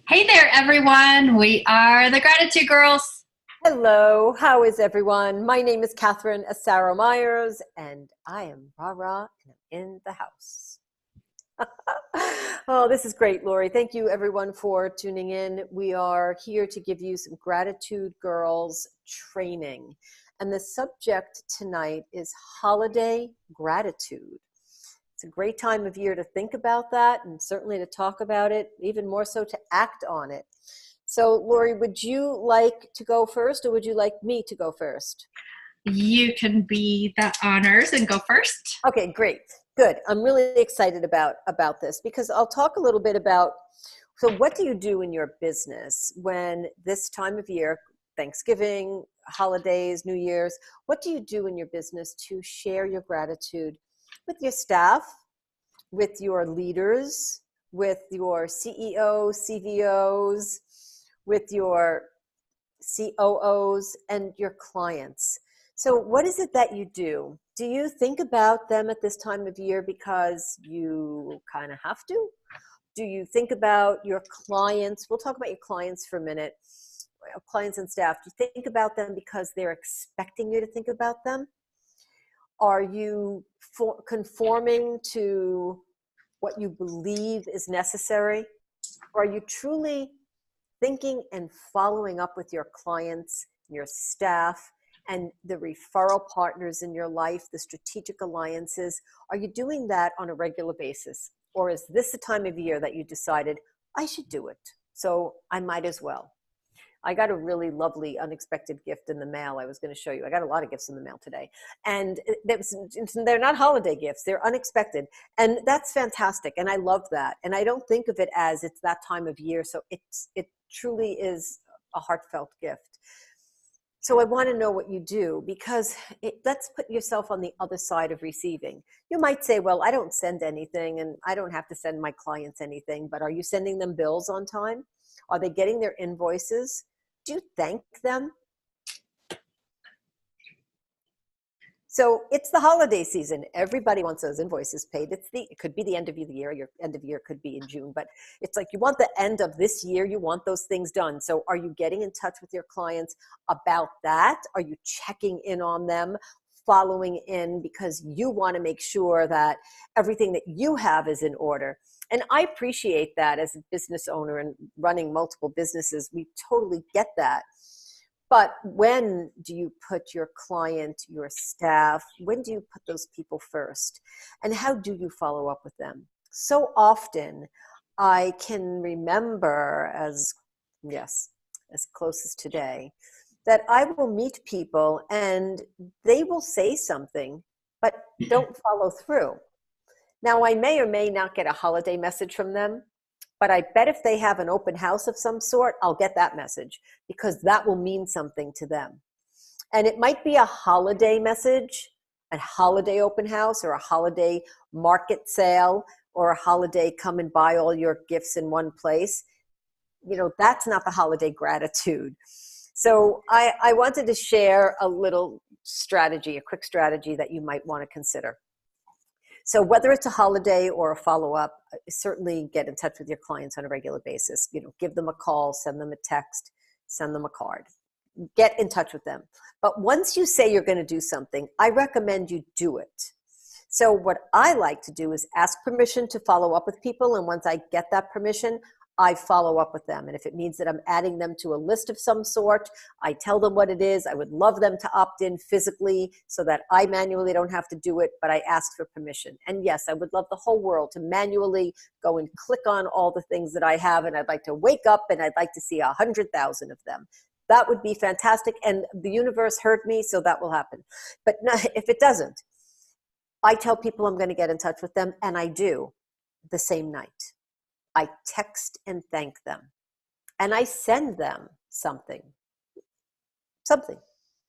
Hey there, everyone. We are the Gratitude Girls. Hello, how is everyone? My name is Catherine Asaro Myers, and I am Rara, and I'm in the house. Oh, this is great, Lori. Thank you, everyone, for tuning in. We are here to give you some Gratitude Girls training. And the subject tonight is holiday gratitude. It's a great time of year to think about that and certainly to talk about it, even more so to act on it. So, Lori, would you like to go first or would you like me to go first? You can be the honors and go first. Okay, great. Good. I'm really excited about this because I'll talk a little bit about what do you do in your business when this time of year, Thanksgiving, holidays, New Year's, what do you do in your business to share your gratitude with your staff, with your leaders, with your CEOs, CVOs, with your COOs, and your clients? So, what is it that you do? Do you think about them at this time of year because you kind of have to? Do you think about your clients? We'll talk about your clients for a minute, clients and staff. Do you think about them because they're expecting you to think about them? Are you conforming to what you believe is necessary? Or are you truly thinking and following up with your clients, your staff, and the referral partners in your life, the strategic alliances? Are you doing that on a regular basis? Or is this the time of year that you decided, I should do it, so I might as well? I got a really lovely unexpected gift in the mail I was going to show you. I got a lot of gifts in the mail today. And they're not holiday gifts, they're unexpected. And that's fantastic. And I love that. And I don't think of it as it's that time of year. So it truly is a heartfelt gift. So I want to know what you do because let's put yourself on the other side of receiving. You might say, well, I don't send anything and I don't have to send my clients anything, but are you sending them bills on time? Are they getting their invoices? Do you thank them? So it's the holiday season. Everybody wants those invoices paid. It could be the end of the year. Your end of year could be in June, but it's like you want the end of this year. You want those things done. So are you getting in touch with your clients about that? Are you checking in on them, following in because you want to make sure that everything that you have is in order? And I appreciate that as a business owner and running multiple businesses. We totally get that. But when do you put your client, your staff, when do you put those people first? And how do you follow up with them? So often I can remember yes, as close as today, that I will meet people and they will say something, but don't follow through. Now, I may or may not get a holiday message from them, but I bet if they have an open house of some sort, I'll get that message because that will mean something to them. And it might be a holiday message, a holiday open house, or a holiday market sale, or a holiday come and buy all your gifts in one place. That's not the holiday gratitude. So I wanted to share a little strategy, a quick strategy that you might want to consider. So whether it's a holiday or a follow-up, certainly get in touch with your clients on a regular basis. Give them a call, send them a text, send them a card. Get in touch with them. But once you say you're going to do something, I recommend you do it. So what I like to do is ask permission to follow up with people. And once I get that permission, I follow up with them. And if it means that I'm adding them to a list of some sort, I tell them what it is. I would love them to opt in physically so that I manually don't have to do it, but I ask for permission. And yes, I would love the whole world to manually go and click on all the things that I have. And I'd like to wake up and I'd like to see 100,000 of them. That would be fantastic. And the universe heard me, so that will happen. But if it doesn't, I tell people I'm going to get in touch with them, and I do the same night. I text and thank them. And I send them something.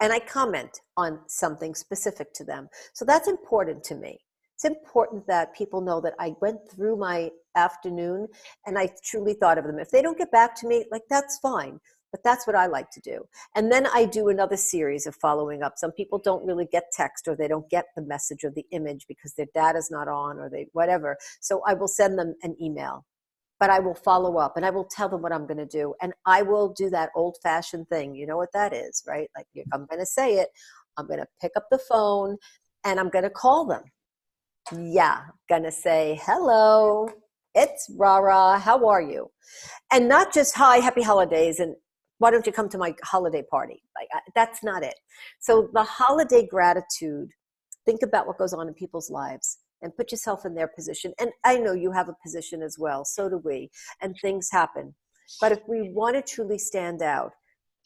And I comment on something specific to them. So that's important to me. It's important that people know that I went through my afternoon and I truly thought of them. If they don't get back to me, that's fine. But that's what I like to do. And then I do another series of following up. Some people don't really get text, or they don't get the message or the image because their data's not on, or they whatever. So I will send them an email. but I will follow up and I will tell them what I'm going to do. And I will do that old fashioned thing. You know what that is, right? Like if I'm going to say it, I'm going to pick up the phone and I'm going to call them. Yeah. Going to say, hello, it's Rara. How are you? And not just, hi, happy holidays. And why don't you come to my holiday party? Like that's not it. So the holiday gratitude, think about what goes on in people's lives and put yourself in their position. And I know you have a position as well. So do we. And things happen. But if we want to truly stand out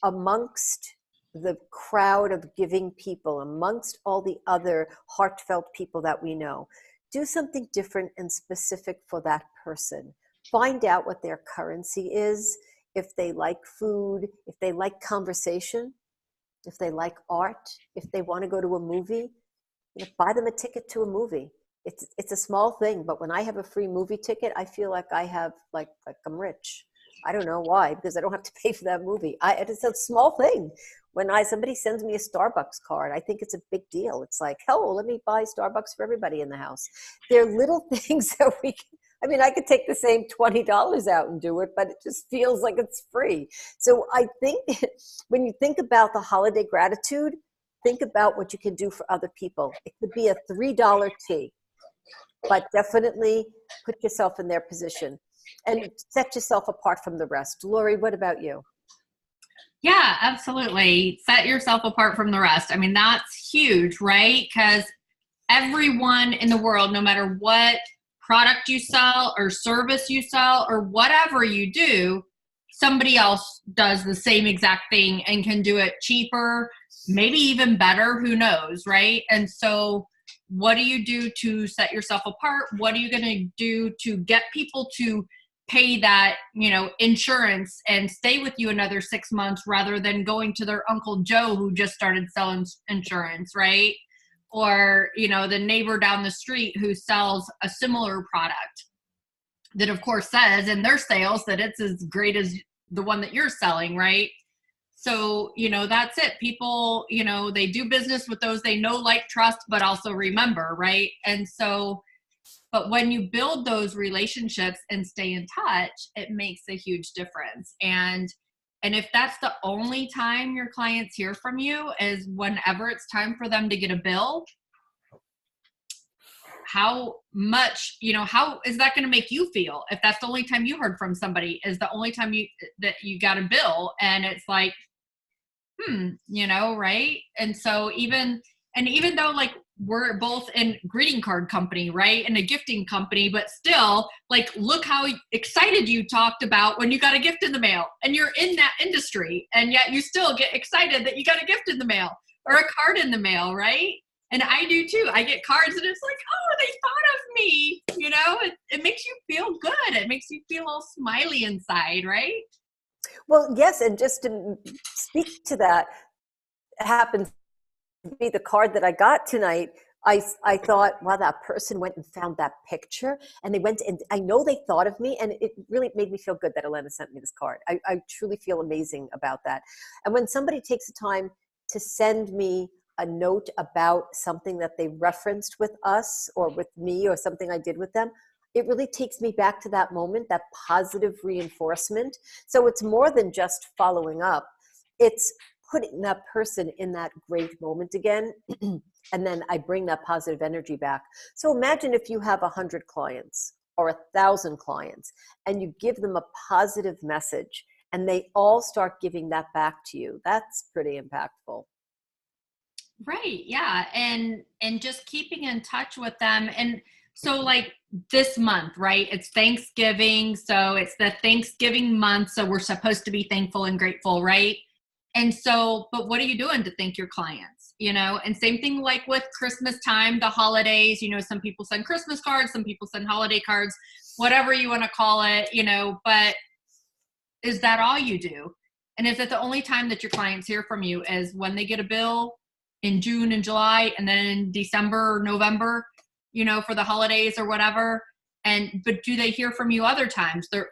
amongst the crowd of giving people, amongst all the other heartfelt people that we know, do something different and specific for that person. Find out what their currency is, if they like food, if they like conversation, if they like art, if they want to go to a movie, buy them a ticket to a movie. It's a small thing, but when I have a free movie ticket, I feel like I have like I'm rich. I don't know why, because I don't have to pay for that movie. It's a small thing. When somebody sends me a Starbucks card, I think it's a big deal. It's like, oh, let me buy Starbucks for everybody in the house. They're little things that we can, I mean, I could take the same $20 out and do it, but it just feels like it's free. So I think when you think about the holiday gratitude, think about what you can do for other people. It could be a $3 tea, but definitely put yourself in their position and set yourself apart from the rest. Lori, what about you? Yeah, absolutely. Set yourself apart from the rest. I mean, that's huge, right? Because everyone in the world, no matter what product you sell or service you sell or whatever you do, somebody else does the same exact thing and can do it cheaper, maybe even better, who knows, right? And so what do you do to set yourself apart? What are you going to do to get people to pay that, insurance and stay with you another 6 months rather than going to their Uncle Joe who just started selling insurance, right? Or, the neighbor down the street who sells a similar product that of course says in their sales that it's as great as the one that you're selling, right? So, that's it. People, they do business with those they know, like, trust, but also remember, right? And so, but when you build those relationships and stay in touch, it makes a huge difference. And if that's the only time your clients hear from you is whenever it's time for them to get a bill, how much, how is that going to make you feel? If that's the only time you heard from somebody is the only time that you got a bill, and it's like, right? And so even though like we're both in greeting card company, right? And a gifting company, but still like, look how excited you talked about when you got a gift in the mail and you're in that industry, and yet you still get excited that you got a gift in the mail or a card in the mail, right? And I do too. I get cards and it's like, oh, they thought of me, it makes you feel good. It makes you feel all smiley inside, right? Well, yes. And just to speak to that, it happens to be the card that I got tonight. I thought, wow, that person went and found that picture and they went, and I know they thought of me, and it really made me feel good that Elena sent me this card. I truly feel amazing about that. And when somebody takes the time to send me a note about something that they referenced with us or with me or something I did with them, it really takes me back to that moment, that positive reinforcement. So it's more than just following up. It's putting that person in that great moment again. And then I bring that positive energy back. So imagine if you have 100 clients or 1,000 clients and you give them a positive message and they all start giving that back to you. That's pretty impactful. Right. Yeah. And just keeping in touch with them. And so like this month, right? It's Thanksgiving. So it's the Thanksgiving month. So we're supposed to be thankful and grateful, right? And so, but what are you doing to thank your clients? And same thing like with Christmas time, the holidays, some people send Christmas cards, some people send holiday cards, whatever you want to call it, but is that all you do? And is it the only time that your clients hear from you is when they get a bill in June and July, and then in December or November, for the holidays or whatever? But do they hear from you other times? Their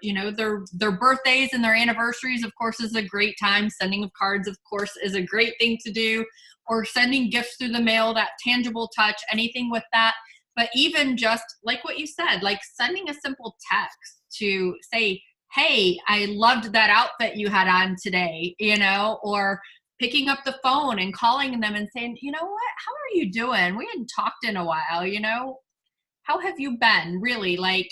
birthdays and their anniversaries, of course, is a great time. Sending of cards, of course, is a great thing to do, or sending gifts through the mail, that tangible touch, anything with that. But even just like what you said, like sending a simple text to say, hey, I loved that outfit you had on today, or picking up the phone and calling them and saying, you know what, how are you doing? We hadn't talked in a while, how have you been? Really, like,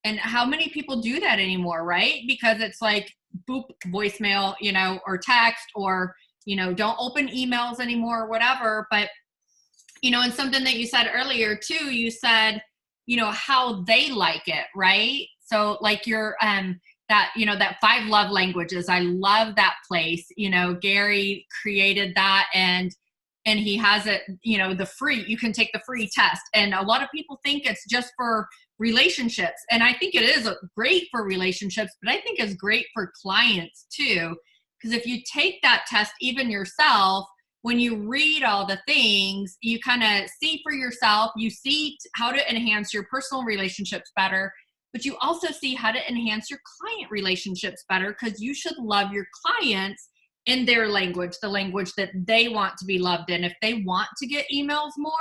and how many people do that anymore, right? Because it's like, boop, voicemail, or text, or, don't open emails anymore, or whatever. But, and something that you said earlier too, you said, how they like it, right? So like your, that 5 love languages, I love that place. Gary created that, and he has it, you can take the free test. And a lot of people think it's just for relationships. And I think it is great for relationships, but I think it's great for clients too. Because if you take that test, even yourself, when you read all the things, you kind of see for yourself, you see how to enhance your personal relationships better, but you also see how to enhance your client relationships better, because you should love your clients in their language, the language that they want to be loved in. If they want to get emails more,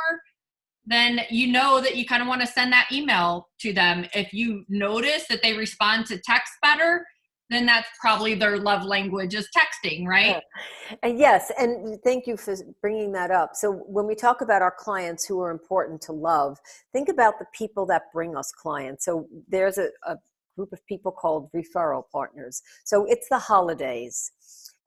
then you know that you kind of want to send that email to them. If you notice that they respond to text better, then that's probably their love language is texting, right? And yes, and thank you for bringing that up. So when we talk about our clients who are important to love, think about the people that bring us clients. So there's a group of people called referral partners. So it's the holidays,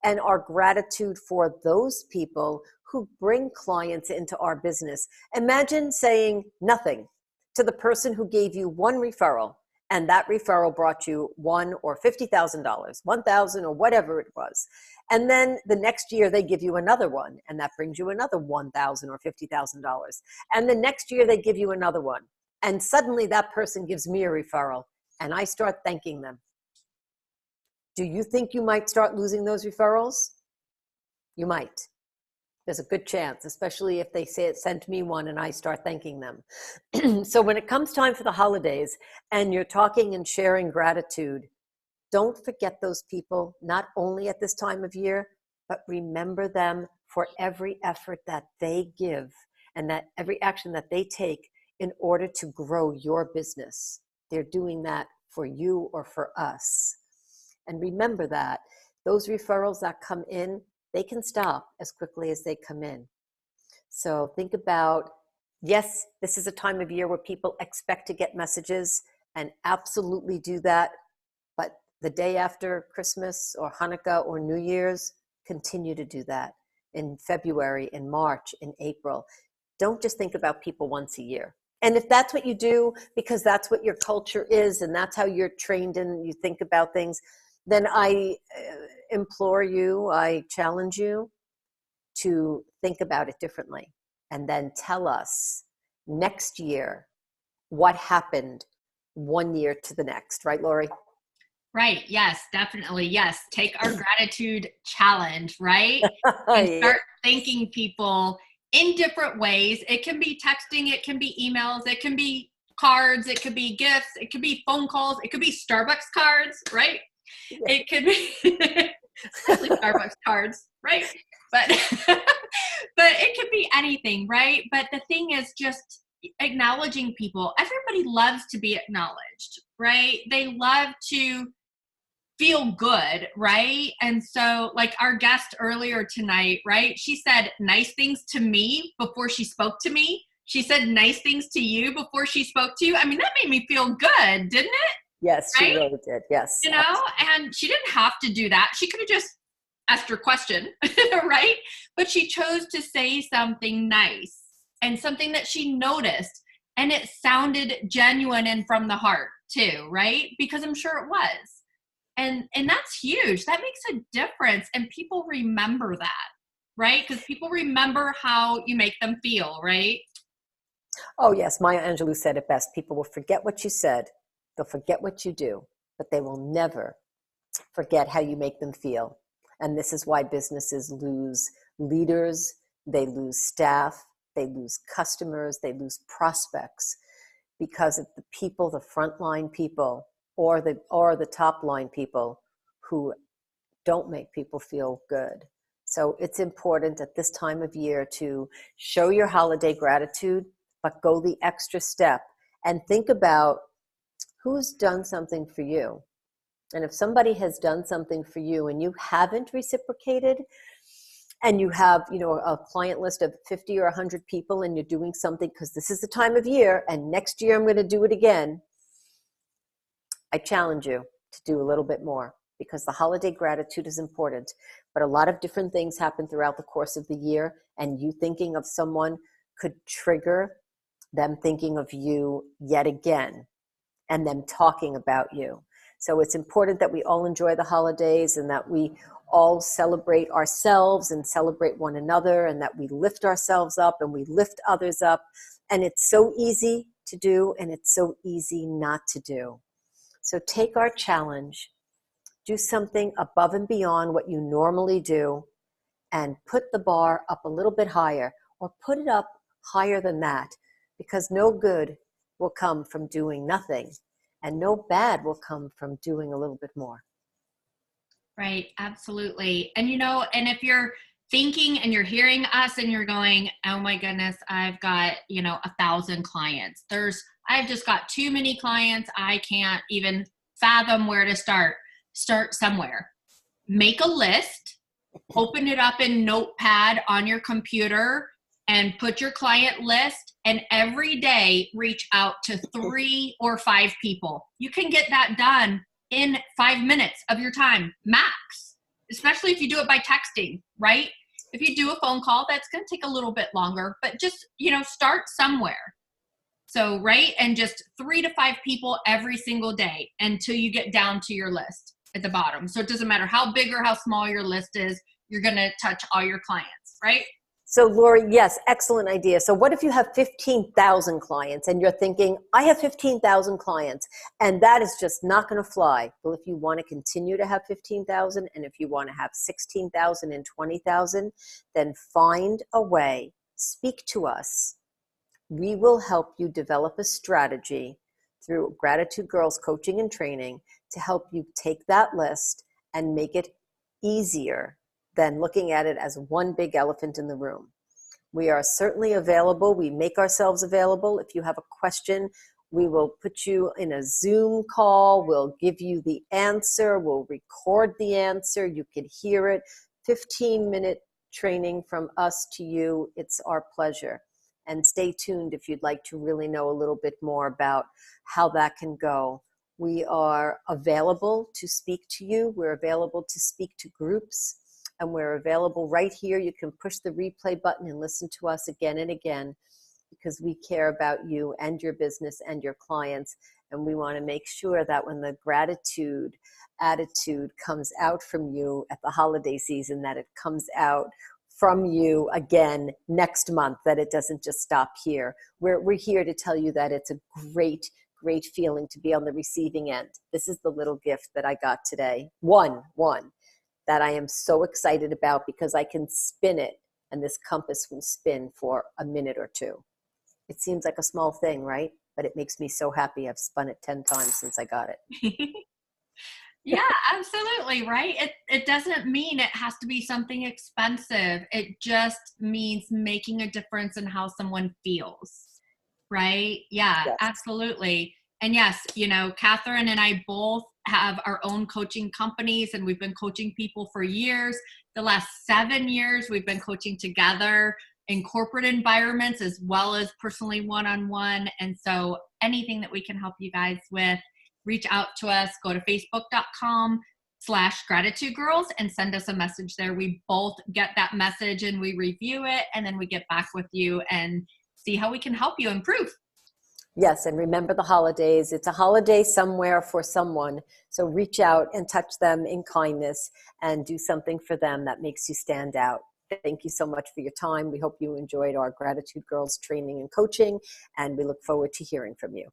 and our gratitude for those people who bring clients into our business. Imagine saying nothing to the person who gave you one referral, and that referral brought you $1,000 or $50,000, 1,000 or whatever it was. And then the next year they give you another one, and that brings you another $1,000 or $50,000. And the next year they give you another one. And suddenly that person gives me a referral, and I start thanking them. Do you think you might start losing those referrals? You might. There's a good chance, especially if they say it sent me one and I start thanking them. So when it comes time for the holidays and you're talking and sharing gratitude, don't forget those people, not only at this time of year, but remember them for every effort that they give and that every action that they take in order to grow your business. They're doing that for you or for us. And remember that those referrals that come in, they can stop as quickly as they come in. So think about, yes, this is a time of year where people expect to get messages, and absolutely do that. But the day after Christmas or Hanukkah or New Year's, continue to do that in February, in March, in April. Don't just think about people once a year. And if that's what you do, because that's what your culture is and that's how you're trained and you think about things, then I implore you, I challenge you to think about it differently, and then tell us next year what happened 1 year to the next. Right, Lori? Right. Yes, definitely. Yes. Take our gratitude challenge, right? And Yeah. start thanking people in different ways. It can be texting, it can be emails, it can be cards, it could be gifts, it could be phone calls, it could be Starbucks cards, right? Yeah. It could be especially Starbucks cards, right? But but it could be anything, right? But the thing is just acknowledging people. Everybody loves to be acknowledged, right? They love to feel good, right? And so, like our guest earlier tonight, right? She said nice things to me before she spoke to me. She said nice things to you before she spoke to you. I mean, that made me feel good, didn't it? Yes, she Right? really did. Yes. And she didn't have to do that. She could have just asked her question, right? But she chose to say something nice and something that she noticed. And it sounded genuine and from the heart too, right? Because I'm sure it was. And that's huge. That makes a difference. And people remember that, right? Because people remember how you make them feel, right? Oh, yes. Maya Angelou said it best. People will forget what you said. They'll forget what you do, but they will never forget how you make them feel. And this is why businesses lose leaders, they lose staff, they lose customers, they lose prospects, because of the people, the frontline people, or the top line people who don't make people feel good. So it's important at this time of year to show your holiday gratitude but go the extra step and think about who's done something for you. And if somebody has done something for you and you haven't reciprocated, and you have, a client list of 50 or 100 people, and you're doing something because this is the time of year and next year I'm going to do it again, I challenge you to do a little bit more, because the holiday gratitude is important. But a lot of different things happen throughout the course of the year, and you thinking of someone could trigger them thinking of you yet again and them talking about you. So it's important that we all enjoy the holidays, and that we all celebrate ourselves and celebrate one another, and that we lift ourselves up and we lift others up. And it's so easy to do, and it's so easy not to do. So take our challenge, do something above and beyond what you normally do, and put the bar up a little bit higher, or put it up higher than that, because no good will come from doing nothing, and no bad will come from doing a little bit more. Right, absolutely. And and if you're thinking and you're hearing us and you're going, oh my goodness, I've got, 1,000 clients. I've just got too many clients. I can't even fathom where to start. Start somewhere. Make a list, open it up in Notepad on your computer, and put your client list, and every day reach out to 3 or 5 people. You can get that done in 5 minutes of your time, max, especially if you do it by texting, right? If you do a phone call, that's going to take a little bit longer, but just, start somewhere. So, right? And just 3 to 5 people every single day until you get down to your list at the bottom. So it doesn't matter how big or how small your list is, you're going to touch all your clients, right? So Lori, yes, excellent idea. So what if you have 15,000 clients and you're thinking, I have 15,000 clients and that is just not going to fly? Well, if you want to continue to have 15,000, and if you want to have 16,000 and 20,000, then find a way, speak to us. We will help you develop a strategy through Gratitude Girls coaching and training to help you take that list and make it easier than looking at it as one big elephant in the room. We are certainly available. We make ourselves available. If you have a question, we will put you in a Zoom call. We'll give you the answer. We'll record the answer. You can hear it. 15-minute training from us to you. It's our pleasure. And stay tuned if you'd like to really know a little bit more about how that can go. We are available to speak to you. We're available to speak to groups. And we're available right here. You can push the replay button and listen to us again and again, because we care about you and your business and your clients. And we want to make sure that when the gratitude attitude comes out from you at the holiday season, that it comes out from you again next month, that it doesn't just stop here. We're here to tell you that it's a great feeling to be on the receiving end. This is the little gift that I got today. One that I am so excited about, because I can spin it, and this compass will spin for a minute or two. It seems like a small thing, right? But it makes me so happy. I've spun it 10 times since I got it. Yeah, absolutely, right? It doesn't mean it has to be something expensive. It just means making a difference in how someone feels, right? Yeah, Yes. absolutely. And yes, Catherine and I both have our own coaching companies, and we've been coaching people for years. The last 7 years, we've been coaching together in corporate environments as well as personally one-on-one. And so anything that we can help you guys with, reach out to us. Go to facebook.com/gratitude girls and send us a message there. We both get that message and we review it, and then we get back with you and see how we can help you improve. Yes, and remember the holidays. It's a holiday somewhere for someone. So reach out and touch them in kindness and do something for them that makes you stand out. Thank you so much for your time. We hope you enjoyed our Gratitude Girls training and coaching, and we look forward to hearing from you.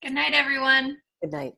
Good night, everyone. Good night.